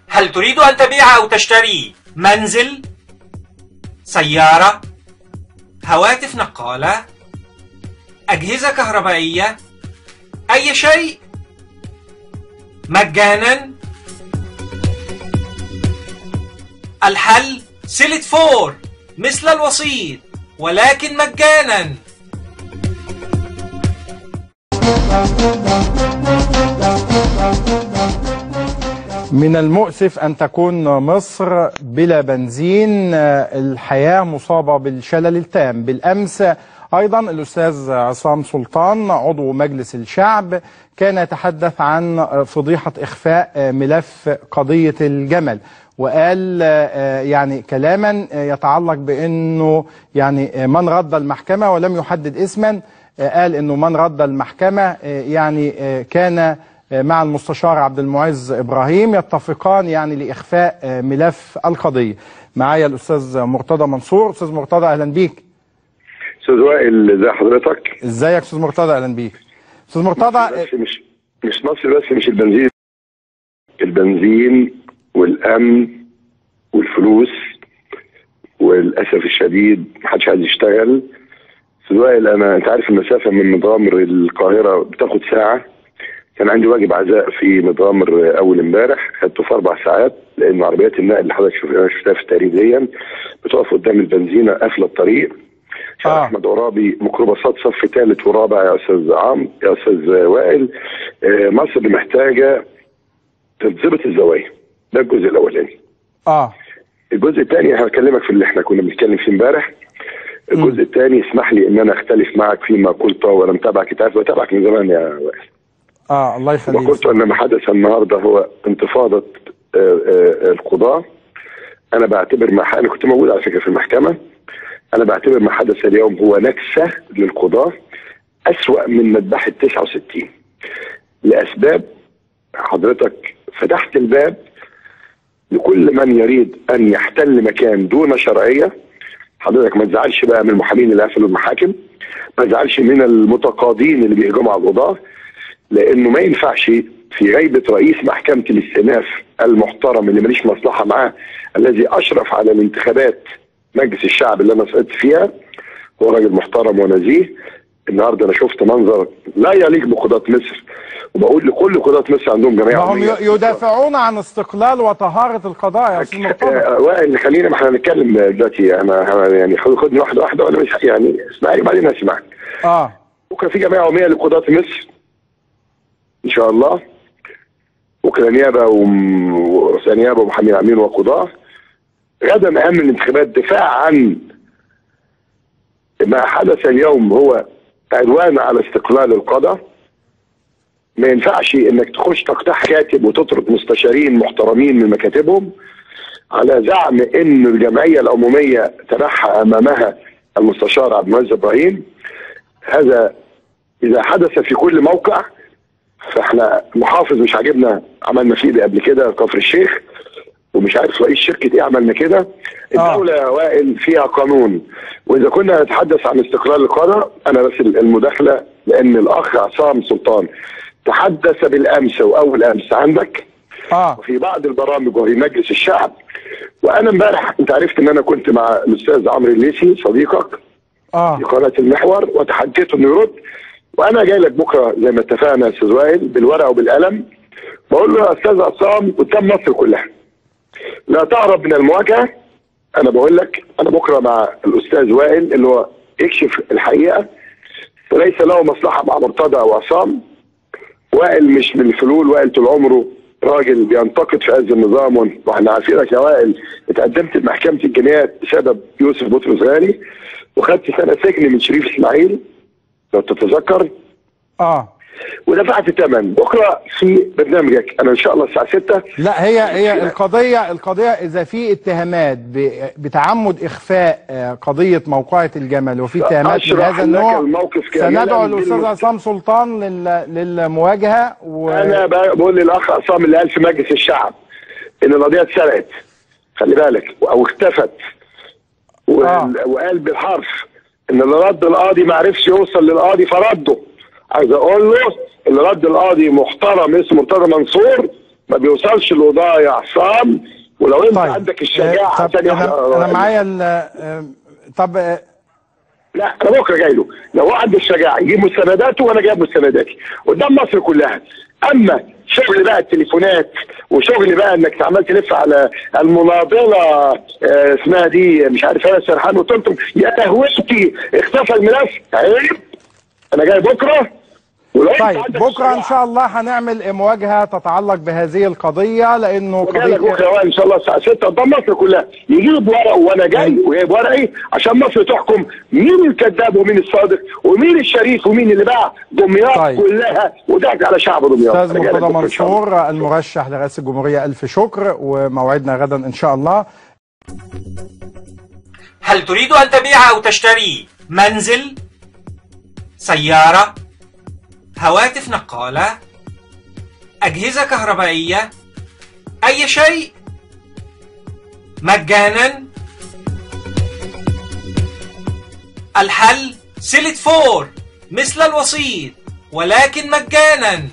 هل تريد أن تبيع أو تشتري منزل، سيارة، هواتف نقالة، أجهزة كهربائية، أي شيء مجانا؟ الحل سيلت فور، مثل الوسيط ولكن مجانا. من المؤسف أن تكون مصر بلا بنزين، الحياة مصابة بالشلل التام. بالأمس أيضا الأستاذ عصام سلطان عضو مجلس الشعب كان يتحدث عن فضيحة إخفاء ملف قضية الجمل، وقال يعني كلاما يتعلق بأنه يعني من رد المحكمة ولم يحدد اسما. قال أنه من رد المحكمة يعني كان مع المستشار عبد المعز إبراهيم يتفقان يعني لإخفاء ملف القضية. معايا الأستاذ مرتضى منصور. أستاذ مرتضى أهلا بيك. أستاذ وائل ازي حضرتك؟ ازيك أستاذ مرتضى؟ أهلا بيك. أستاذ مرتضى مش مصر بس، مش البنزين، البنزين والأمن والفلوس وللأسف الشديد محدش عايز يشتغل. أستاذ وائل انت عارف المسافة من مضامر القاهرة بتاخد ساعة. كان عندي واجب عزاء في مضامر اول امبارح، خدته في 4 ساعات، لان عربيات النقل اللي حضرتك شفتها في التقرير دي بتقف قدام البنزينه قافله الطريق. شارع احمد عرابي ميكروباصات صف ثالث ورابع يا استاذ يا استاذ وائل. مصر محتاجه تتظبط الزوايا. ده الجزء الاولاني. الجزء الثاني هكلمك في اللي احنا كنا بنتكلم فيه امبارح. الجزء الثاني اسمح لي ان انا اختلف معك فيما قلته ولم تابعك. انت عارف بتابعك من زمان يا وائل. الله يخليك. وقلت ان ما حدث النهارده هو انتفاضه القضاه. انا بعتبر انا كنت موجود على فكره في المحكمه. انا بعتبر ما حدث اليوم هو نكسه للقضاه اسوأ من مذبحه 69 لاسباب. حضرتك فتحت الباب لكل من يريد ان يحتل مكان دون شرعيه. حضرتك ما تزعلش بقى من المحامين اللي قفلوا المحاكم، ما تزعلش من المتقاضين اللي بيهجموا على القضاه، لانه ما ينفعش في غيبه رئيس محكمه الاستئناف المحترم اللي ماليش مصلحه معاه، الذي اشرف على الانتخابات مجلس الشعب اللي انا سقطت فيها، هو راجل محترم ونزيه. النهارده انا شفت منظر لا يليق بقضاة مصر، وبقول لكل قضاة مصر عندهم جمعيه عموميه. هم يدافعون عن استقلال وطهاره القضاء يا استاذ مرتضى. وائل خلينا، ما احنا هنتكلم دلوقتي. انا يعني خدني واحده واحده وانا مش يعني اسمعني بعدين هسمعك. بكره في جمعيه عموميه لقضاة مصر ان شاء الله. بكره نيابه ورؤساء نيابه ومحامين عامين وقضاه. غدا اهم الانتخابات دفاع عن ما حدث اليوم هو عدوان على استقلال القضاء. ما ينفعش انك تخش تقتحم كاتب وتطرد مستشارين محترمين من مكاتبهم على زعم ان الجمعيه العموميه تنحى امامها المستشار عبد المعز ابراهيم. هذا اذا حدث في كل موقع، فاحنا محافظ مش عاجبنا عملنا فيه قبل كده كفر الشيخ، ومش عارف رئيس شركه ايه عملنا كده. الدوله يا وائل فيها قانون، واذا كنا نتحدث عن استقلال القضاء، انا بس المداخله لان الاخ عصام سلطان تحدث بالامس واول امس عندك وفي بعض البرامج وفي مجلس الشعب. وانا امبارح انت عرفت ان انا كنت مع الاستاذ عمرو الليثي صديقك في قناه المحور، وتحديته انه يرد. وانا جاي لك بكره زي ما اتفقنا يا استاذ وائل بالورقه وبالقلم، بقول له يا استاذ عصام قدام مصر كلها لا تهرب من المواجهه. انا بقول لك انا بكره مع الاستاذ وائل اللي هو يكشف الحقيقه، وليس له مصلحه مع مرتضى او عصام. وائل مش من الفلول، وائل طول عمره راجل بينتقد في عز النظام، واحنا عارفينك يا وائل. اتقدمت لمحكمه الجنايات بسبب يوسف بطرس غالي وخدت سنه سجن من شريف اسماعيل لو تتذكر. ودفعت الثمن. بكره في برنامجك انا ان شاء الله الساعه 6. لا هي القضيه اذا في اتهامات بتعمد اخفاء قضيه موقعة الجمل وفي اتهامات من هذا النوع، سندعو الاستاذ عصام سلطان للمواجهه. انا بقول للاخ عصام اللي قال في مجلس الشعب ان القضيه اتسرقت، خلي بالك، او اختفت، وقال بالحرف ان اللي رد القاضي ما عرفش يوصل للقاضي فرده. عايز اقول له اللي رد القاضي محترم اسمه مرتضى منصور ما بيوصلش للقضاء يا عصام. ولو انت طيب. عندك الشجاعه طب انا معايا طب لا انا بكره جاي له، لو هو عنده الشجاعه يجيب مستنداته وانا جايب مستنداتي قدام مصر كلها. اما شغل بقى التليفونات وشغل بقى انك عمال تلف على المناضله اسمها دي مش عارف انا سرحان وطنطم يا تهويتي اختفى الملف، عيب. انا جاي بكره. طيب بكره ان شاء الله هنعمل مواجهه تتعلق بهذه القضيه، لانه قضيه بكره ان شاء الله الساعه 6 قدام مصر كلها يجيب ورقه وانا جاي وجايب ورقي عشان مصر تحكم مين الكذاب ومين الصادق ومين الشريف ومين اللي باع دمياط. طيب. كلها وضحك على شعب دمياط. استاذ مرتضى منصور المرشح لرئاسه الجمهوريه، الف شكر، وموعدنا غدا ان شاء الله. هل تريد ان تبيع او تشتري منزل، سياره، هواتف نقالة، أجهزة كهربائية، أي شيء مجانا؟ الحل سيلت 4 مثل الوسيط ولكن مجانا.